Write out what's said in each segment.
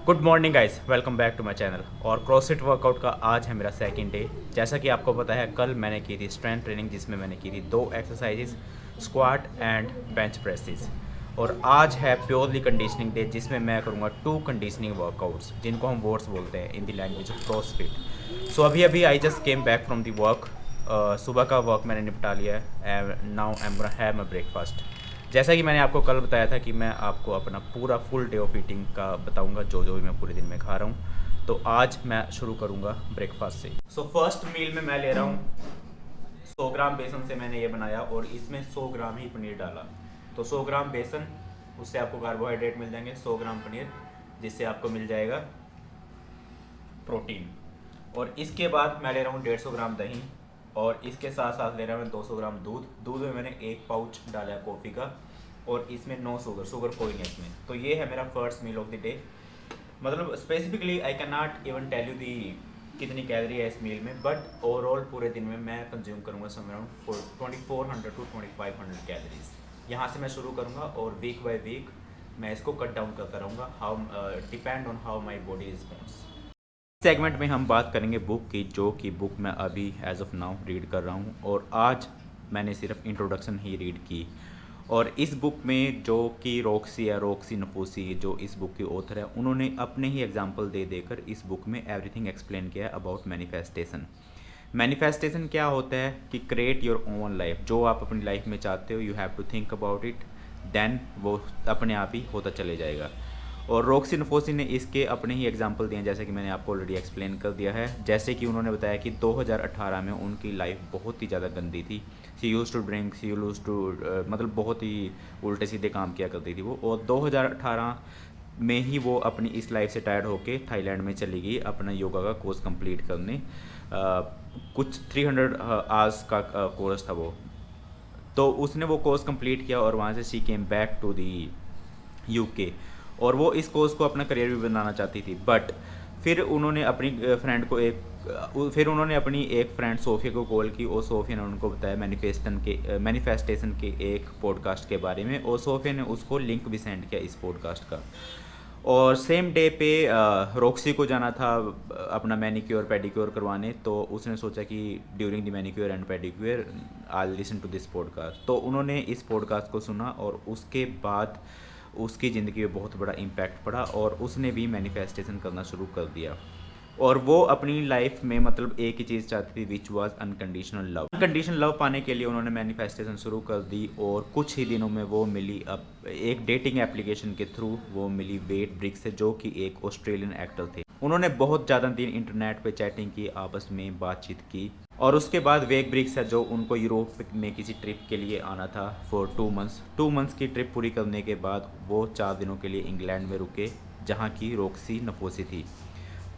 Good morning guys, welcome back to my channel. और CrossFit workout का आज है मेरा सेकंड डे। जैसा कि आपको पता है, कल मैंने की थी स्ट्रेंथ ट्रेनिंग, जिसमें मैंने की थी 2 exercises, squat and bench presses. और आज है प्योरली कंडीशनिंग डे, जिसमें मैं करूँगा 2 कंडीशनिंग वर्कआउट्स, जिनको हम वॉर्ड्स बोलते हैं in the language of CrossFit. So अभी अभी I just came back from the work. सुबह का वर्क मैंने निपटा लिया है। Now I am gonna have my breakfast. जैसा कि मैंने आपको कल बताया था कि मैं आपको अपना पूरा फुल डे ऑफ ईटिंग का बताऊंगा, जो जो भी मैं पूरे दिन में खा रहा हूँ। तो आज मैं शुरू करूँगा ब्रेकफास्ट से। सो फर्स्ट मील में मैं ले रहा हूँ 100 ग्राम बेसन से मैंने ये बनाया, और इसमें 100 ग्राम ही पनीर डाला। तो 100 ग्राम बेसन, उससे आपको कार्बोहाइड्रेट मिल जाएंगे। 100 ग्राम पनीर, जिससे आपको मिल जाएगा प्रोटीन। और इसके बाद मैं ले रहा हूँ 150 ग्राम दही, और इसके साथ साथ ले रहा हूँ मैं 200 ग्राम दूध। दूध में मैंने 1 पाउच डाला है कॉफ़ी का, और इसमें नो शुगर कोई नहीं है इसमें। तो ये है मेरा first meal of the day. मतलब specifically I can not even tell you the कितनी कैलोरी है इस मील में, बट ओवरऑल पूरे दिन में मैं कंज्यूम करूँगा समवेयर अराउंड 2400 टू 2500 कैलोरीज। यहाँ से मैं शुरू करूँगा, और वीक बाय वीक मैं इसको कट डाउन करता रहूँगा, how depend on how my body response. Segment में हम बात करेंगे बुक की, जो कि बुक मैं अभी एज ऑफ नाउ रीड कर रहा हूँ, और आज मैंने सिर्फ इंट्रोडक्शन ही रीड की। और इस बुक में जो कि रॉक्सी नफूसी, जो इस बुक की ऑथर है, उन्होंने अपने ही एग्जांपल दे देकर इस बुक में एवरीथिंग एक्सप्लेन किया है अबाउट मैनिफेस्टेशन। मैनिफेस्टेशन क्या होता है कि क्रिएट योर ओन लाइफ। जो आप अपनी लाइफ में चाहते हो, you have to think about it, then वो अपने आप ही होता चले जाएगा। और रॉक्सी नफोसी ने इसके अपने ही एग्जांपल दिए हैं, जैसे कि मैंने आपको ऑलरेडी एक्सप्लेन कर दिया है। जैसे कि उन्होंने बताया कि 2018 में उनकी लाइफ बहुत ही ज़्यादा गंदी थी। She used to drink, she used to मतलब बहुत ही उल्टे सीधे काम किया करती थी वो। और 2018 में ही वो अपनी इस लाइफ से टायर्ड होके थाईलैंड में चली गई अपना योगा का कोर्स कंप्लीट करने। कुछ 300 आवर्स का कोर्स था वो। तो उसने वो कोर्स कंप्लीट किया, और वहाँ से she came back to the UK. और वो इस कोर्स को अपना करियर भी बनाना चाहती थी, बट फिर उन्होंने अपनी फ्रेंड को फिर उन्होंने अपनी एक फ्रेंड सोफिया को कॉल की, और सोफिया ने उनको बताया मैनिफेस्टेशन के एक पॉडकास्ट के बारे में, और सोफिया ने उसको लिंक भी सेंड किया इस पॉडकास्ट का। और सेम डे पे रॉक्सी को जाना था अपना मैनिक्योर पेडिक्योर करवाने। तो उसने सोचा कि during the manicure and pedicure I listen to this podcast. तो उन्होंने इस पॉडकास्ट को सुना, और उसके बाद उसकी ज़िंदगी में बहुत बड़ा इम्पैक्ट पड़ा, और उसने भी मैनिफेस्टेशन करना शुरू कर दिया। और वो अपनी लाइफ में मतलब एक ही चीज़ चाहती थी, which was unconditional love. Unconditional love पाने के लिए उन्होंने मैनिफेस्टेशन शुरू कर दी, और कुछ ही दिनों में वो मिली अब एक डेटिंग एप्लीकेशन के थ्रू वो मिली वेड ब्रिक्स से, जो कि एक ऑस्ट्रेलियन एक्टर थे। उन्होंने बहुत ज़्यादा दिन इंटरनेट पे चैटिंग की, आपस में बातचीत की, और उसके बाद वेग ब्रिक्स है जो उनको यूरोप में किसी ट्रिप के लिए आना था फॉर 2 मंथ्स की ट्रिप पूरी करने के बाद वो 4 दिनों के लिए इंग्लैंड में रुके, जहाँ की रॉक्सी नफोसी थी।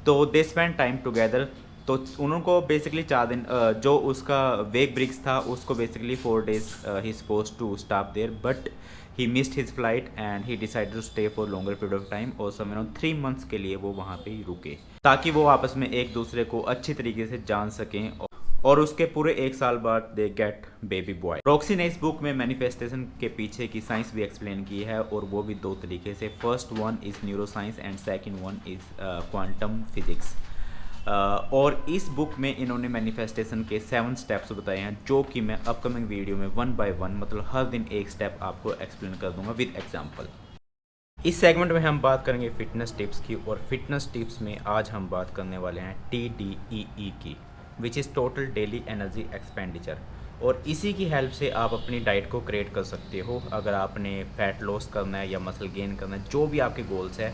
तो दे स्पेंड टाइम टुगेदर। तो उनको बेसिकली 4 दिन जो उसका वेग ब्रिक्स था उसको बेसिकली 4 days ही suppose to stop there, but he missed his flight and he decided to stay for longer period of time, और समवेयर अराउंड 3 मंथ्स के लिए वो वहाँ पे ही रुके, ताकि वो आपस में एक दूसरे को अच्छी तरीके से जान सकें। और उसके पूरे 1 साल बाद they get baby boy. Roxy ने इस बुक में मैनिफेस्टेशन के पीछे की साइंस भी एक्सप्लेन की है, और वो भी 2 तरीके से। First one is neuro science and second one is quantum physics. और इस बुक में इन्होंने मैनिफेस्टेशन के 7 स्टेप्स बताए हैं, जो कि मैं अपकमिंग वीडियो में 1 by 1 मतलब हर दिन एक स्टेप आपको एक्सप्लेन कर दूंगा विद एग्जाम्पल। इस सेगमेंट में हम बात करेंगे फिटनेस टिप्स की, और फिटनेस टिप्स में आज हम बात करने वाले हैं TDEE की, विच is total daily energy expenditure. और इसी की हेल्प से आप अपनी डाइट को क्रिएट कर सकते हो। अगर आपने फैट लॉस करना है या मसल गेन करना है, जो भी आपके गोल्स है,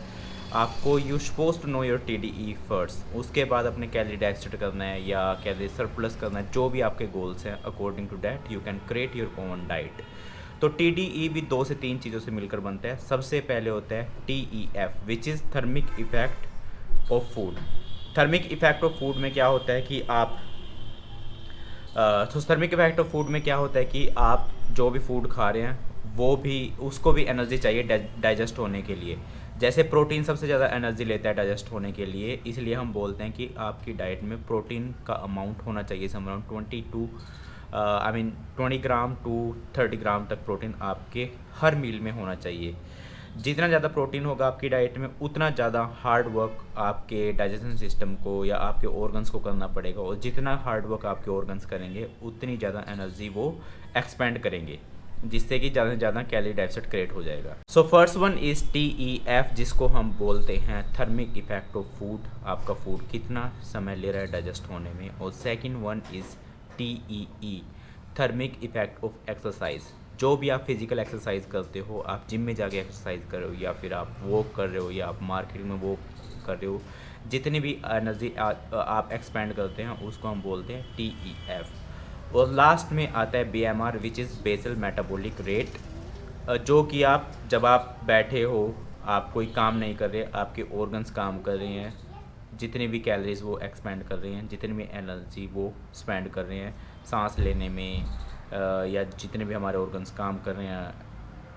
आपको you suppose to know your TDE first. उसके बाद अपने कैलोरी डेफिसिट करना है या कैलोरी सरप्लस करना है, जो भी आपके गोल्स हैं, according to that you can create your own diet. तो TDE भी 2 से 3 चीज़ों से मिलकर बनता है। सबसे पहले होता है TEF, which is thermic effect of food. Thermic effect of food में क्या होता है कि आप तो थर्मिक इफेक्ट ऑफ फूड में क्या होता है कि आप जो भी फूड खा रहे हैं, वो भी उसको भी एनर्जी चाहिए डाइजेस्ट होने के लिए। जैसे प्रोटीन सबसे ज़्यादा एनर्जी लेता है डाइजेस्ट होने के लिए, इसलिए हम बोलते हैं कि आपकी डाइट में प्रोटीन का अमाउंट होना चाहिए सम अराउंड 20 ग्राम टू 30 ग्राम तक प्रोटीन आपके हर मील में होना चाहिए। जितना ज़्यादा प्रोटीन होगा आपकी डाइट में उतना ज़्यादा हार्ड वर्क आपके डाइजेशन सिस्टम को या आपके ऑर्गन्स को करना पड़ेगा, और जितना हार्ड वर्क आपके ऑर्गन्स करेंगे उतनी ज़्यादा एनर्जी वो एक्सपेंड करेंगे, जिससे कि ज़्यादा से ज़्यादा कैलोरी डेफिसिट क्रिएट हो जाएगा। So first one is TEF, जिसको हम बोलते हैं थर्मिक इफेक्ट ऑफ फूड, आपका फूड कितना समय ले रहा है डाइजेस्ट होने में। और second one is TEE, thermic effect of exercise. जो भी आप फिजिकल एक्सरसाइज करते हो, आप जिम में जाके एक्सरसाइज कर रहे हो या फिर आप वॉक कर रहे हो या आप मार्केट में वॉक कर रहे हो, जितनी भी एनर्जी आप एक्सपेंड करते हैं उसको हम बोलते हैं TEF। और लास्ट में आता है BMR, which is basal metabolic rate, जो कि आप जब आप बैठे हो, आप कोई काम नहीं कर रहे, आपके ऑर्गन्स काम कर रहे हैं, जितनी भी कैलोरीज वो एक्सपेंड कर रहे हैं, जितनी भी एनर्जी वो स्पेंड कर रहे हैं सांस लेने में, या जितने भी हमारे ऑर्गन्स काम कर रहे हैं,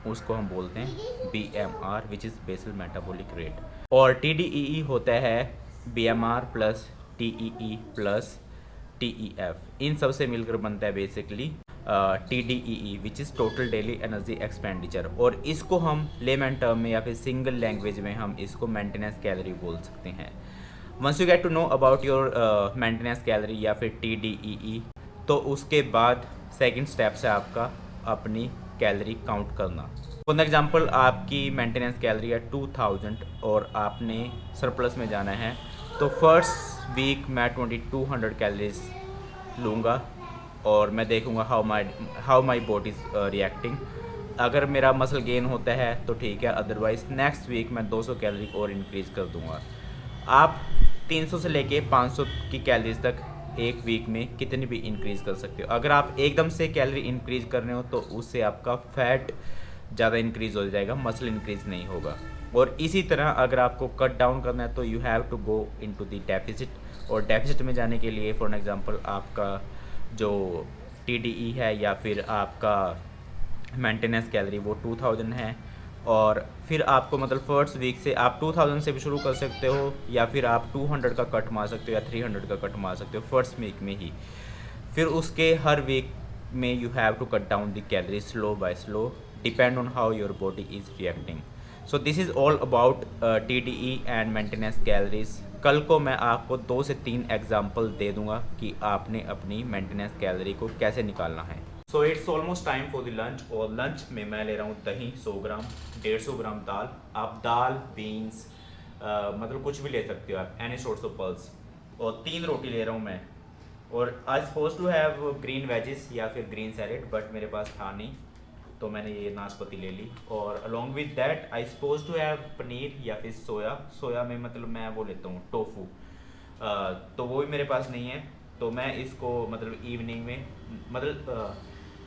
उसको हम बोलते हैं BMR, which is basal metabolic rate. और TDEE होता है BMR plus TEE plus TEF, इन सब से मिलकर बनता है basically TDEE, which is total daily energy expenditure. और इसको हम लेमन टर्म में या फिर सिंगल लैंग्वेज में हम इसको मेंटेनेंस कैलोरी बोल सकते हैं। Once you get to know about your maintenance calorie या फिर TDEE, तो उसके बाद सेकंड स्टेप है आपका अपनी कैलोरी काउंट करना। फॉर एग्जांपल आपकी मेंटेनेंस कैलोरी है 2000 और आपने सरप्लस में जाना है, तो फर्स्ट वीक मैं 2200 कैलोरीज लूँगा और मैं देखूँगा how my body is reacting. अगर मेरा मसल गेन होता है तो ठीक है, अदरवाइज़ नेक्स्ट वीक मैं 200 कैलोरी और इंक्रीज़ कर दूँगा। आप 300 से लेके 500 की कैलोरीज तक एक वीक में कितनी भी इंक्रीज़ कर सकते हो। अगर आप एकदम से कैलोरी इंक्रीज़ कर रहे हो तो उससे आपका फैट ज़्यादा इंक्रीज़ हो जाएगा, मसल इंक्रीज़ नहीं होगा। और इसी तरह अगर आपको कट डाउन करना है तो you have to go into the deficit, और डेफिसिट में जाने के लिए फॉर एग्जांपल आपका जो TDE है या फिर आपका मेंटेनेंस कैलोरी वो 2000 है, और फिर आपको मतलब फर्स्ट वीक से आप 2000 से भी शुरू कर सकते हो या फिर आप 200 का कट मार सकते हो या 300 का कट मार सकते हो फर्स्ट वीक में ही। फिर उसके हर वीक में you have to cut down the calorie slow by slow, depend on how your body is reacting. So this is all about TDE and maintenance calories. कल को मैं आपको 2 से 3 एग्जाम्पल दे दूंगा कि आपने अपनी मेंटेनेंस कैलोरी को कैसे निकालना है। So it's almost time for the lunch, और लंच में मैं ले रहा हूँ दही 100 ग्राम, 150 ग्राम दाल। आप दाल, बीन्स मतलब कुछ भी ले सकते हो आप, एनी सोर्स ऑफ पल्स, और 3 रोटी ले रहा हूँ मैं। और I suppose to have green veggies या फिर ग्रीन सैलेड, बट मेरे पास था नहीं तो मैंने ये नाशपाती ले ली। और along with that I suppose to have paneer या फिर सोया में मतलब मैं वो लेता हूँ टोफू, तो वो भी मेरे पास नहीं है, तो मैं इसको मतलब इवनिंग में मतलब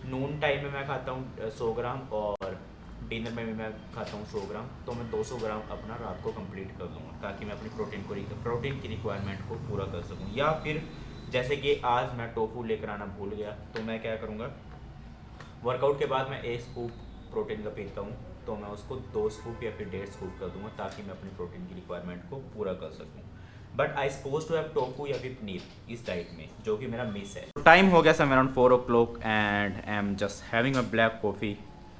नून टाइम में मैं खाता हूँ 100 ग्राम, और डिनर में भी मैं खाता हूँ 100 ग्राम, तो मैं 200 ग्राम अपना रात को कंप्लीट कर दूँगा ताकि मैं अपनी प्रोटीन की रिक्वायरमेंट को पूरा कर सकूँ। या फिर जैसे कि आज मैं टोफू लेकर आना भूल गया, तो मैं क्या करूँगा, वर्कआउट के बाद मैं 1 स्कूप प्रोटीन का पीता हूँ, तो मैं उसको 2 स्कूप या फिर 1.5 स्कूप कर दूँगा ताकि मैं अपनी प्रोटीन की रिक्वायरमेंट को पूरा कर सकूँ। But I suppose to have tofu या फिर पनीर इस डाइट में, जो कि मेरा मिस है। टाइम हो गया some around 4 o'clock and I am just having a black coffee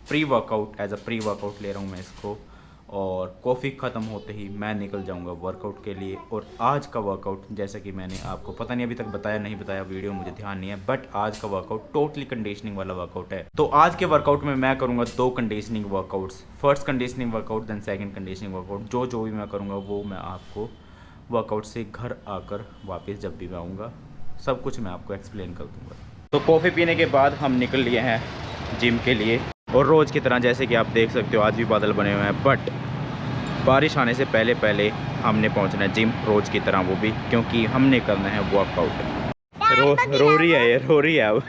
pre workout, as a pre workout ले रहा हूँ मैं इसको, और कॉफ़ी ख़त्म होते ही मैं निकल जाऊँगा वर्कआउट के लिए। और आज का वर्कआउट जैसा कि मैंने आपको पता नहीं अभी तक बताया नहीं बताया, वीडियो मुझे ध्यान नहीं है, बट आज का वर्कआउट टोटली कंडीशनिंग वाला वर्कआउट है। तो आज के वर्कआउट में मैं करूँगा 2 conditioning workouts, first conditioning workout then second conditioning workout. जो भी मैं करूँगा वो मैं आपको वर्कआउट से घर आकर वापस जब भी मैं आऊँगा सब कुछ मैं आपको एक्सप्लेन कर दूँगा। तो कॉफ़ी पीने के बाद हम निकल लिए हैं जिम के लिए, और रोज़ की तरह जैसे कि आप देख सकते हो आज भी बादल बने हुए हैं, बट बारिश आने से पहले हमने पहुंचना है जिम रोज़ की तरह, वो भी क्योंकि हमने करना है वर्कआउट। रो रही है ये, रो रही है अब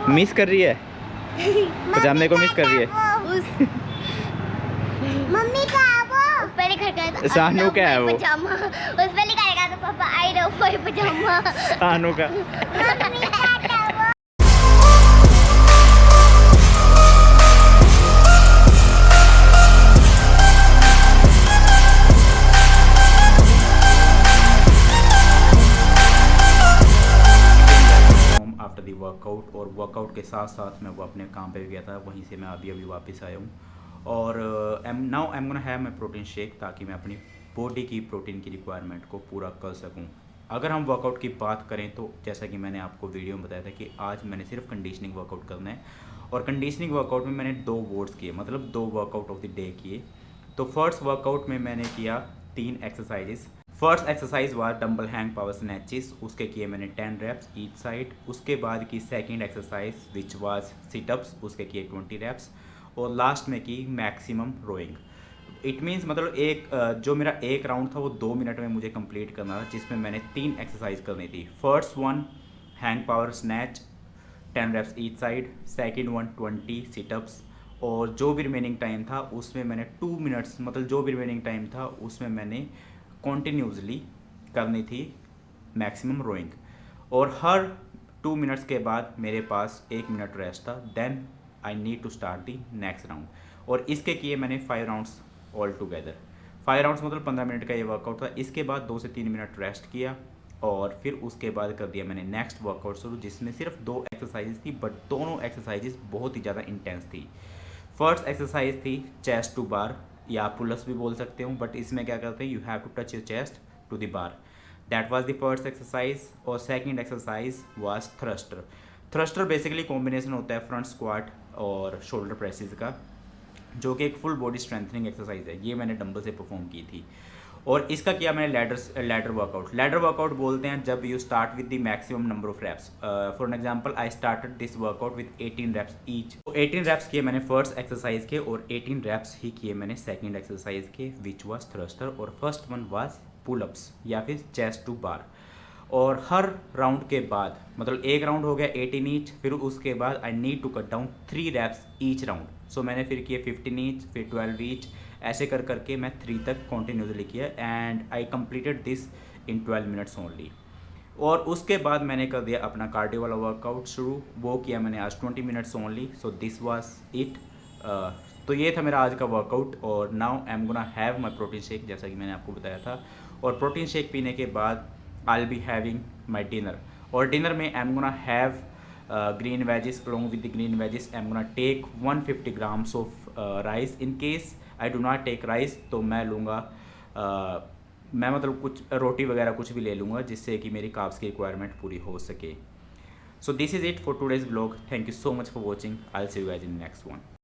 मिस कर रही है, पजामे को मिस कर रही है। मम्मी का वो पहले खड़का सानू का है वो पजामा, उस पहले करेगा तो पापा आई नो कोई पजामा सानू का। मम्मी का था वो। आफ्टर द वर्कआउट, और वर्कआउट वर्कआउट के साथ साथ मैं वो अपने काम पे भी गया था, वहीं से मैं अभी वापस आया हूँ। और now I am gonna have my protein shake, ताकि मैं अपनी बॉडी की प्रोटीन की रिक्वायरमेंट को पूरा कर सकूँ। अगर हम वर्कआउट की बात करें तो जैसा कि मैंने आपको वीडियो में बताया था कि आज मैंने सिर्फ कंडीशनिंग वर्कआउट करना है, और कंडीशनिंग वर्कआउट में मैंने 2 वोट्स किए, मतलब 2 वर्कआउट ऑफ द डे किए। तो फर्स्ट वर्कआउट में मैंने किया 3 exercises. First exercise was dumbbell hang power snatches, उसके किए मैंने 10 रैप्स ईच साइड। उसके बाद की second exercise which was sit-ups, उसके किए 20 रैप्स। और लास्ट में की मैक्सिमम रोइंग। इट मीन्स मतलब जो मेरा एक राउंड था वो 2 मिनट में मुझे कंप्लीट करना था, जिसमें मैंने 3 एक्सरसाइज करनी थी। First one hang power snatch 10 reps each side, second one 20 sit-ups, और जो भी रिमेनिंग टाइम था उसमें मैंने 2 मिनट्स, मतलब जो भी रिमेनिंग टाइम था उसमें मैंने कॉन्टीन्यूसली करनी थी मैक्सिमम रोइंग। और हर 2 मिनट्स के बाद मेरे पास 1 मिनट रेस्ट था। Then I need to start the next round. और इसके किए मैंने 5 राउंड्स ऑल टुगेदर। 5 राउंड्स मतलब 15 मिनट का ये वर्कआउट था। इसके बाद 2 से 3 मिनट रेस्ट किया, और फिर उसके बाद कर दिया मैंने नेक्स्ट वर्कआउट शुरू, जिसमें सिर्फ 2 एक्सरसाइजेस थी, बट दोनों एक्सरसाइजेस बहुत ही ज़्यादा इंटेंस थी। फर्स्ट एक्सरसाइज थी चेस्ट टू बार, या पुलअप्स भी बोल सकते हो, बट इसमें क्या करते हैं, you have to touch your chest to the bar. That was the first exercise. और second exercise was thruster. Thruster basically combination होता है फ्रंट स्क्वाट और शोल्डर प्रेसेस का, जो कि एक फुल बॉडी स्ट्रेंथनिंग एक्सरसाइज है। ये मैंने डंबल से परफॉर्म की थी। और इसका किया मैंने लैडर वर्कआउट। लैडर वर्कआउट बोलते हैं जब you start with the maximum number of reps. For an example I started this workout with 18 reps each. तो 18 रैप्स किए मैंने फर्स्ट एक्सरसाइज के, और 18 रैप्स ही किए मैंने सेकंड एक्सरसाइज के, विच वाज थ्रस्टर। और फर्स्ट वन वाज पुलअप्स या फिर चेस्ट टू बार। और हर राउंड के बाद, मतलब एक राउंड हो गया 18 ईच, फिर उसके बाद I need to cut down 3 reps each round. So मैंने फिर किए 15 ईच, फिर 12 ईच, ऐसे कर करके मैं 3 तक कॉन्टीन्यूसली किया, and I completed this in 12 minutes only. और उसके बाद मैंने कर दिया अपना कार्डियो वाला वर्कआउट शुरू, वो किया मैंने आज 20 minutes only. So this was it. तो ये था मेरा आज का वर्कआउट। और now I am gonna have my protein shake, जैसा कि मैंने आपको बताया था। और प्रोटीन शेक पीने के बाद I will be having my dinner. और डिनर में आई am gonna have green veggies. Along with the green veggies I'm gonna take 150 grams of rice. In case I do not take rice, तो मैं लूँगा मैं मतलब कुछ रोटी वगैरह कुछ भी ले लूँगा, जिससे कि मेरी कार्ब्स की रिक्वायरमेंट पूरी हो सके। So this is it for today's vlog. Thank you so much for watching. I'll see you guys in the next one.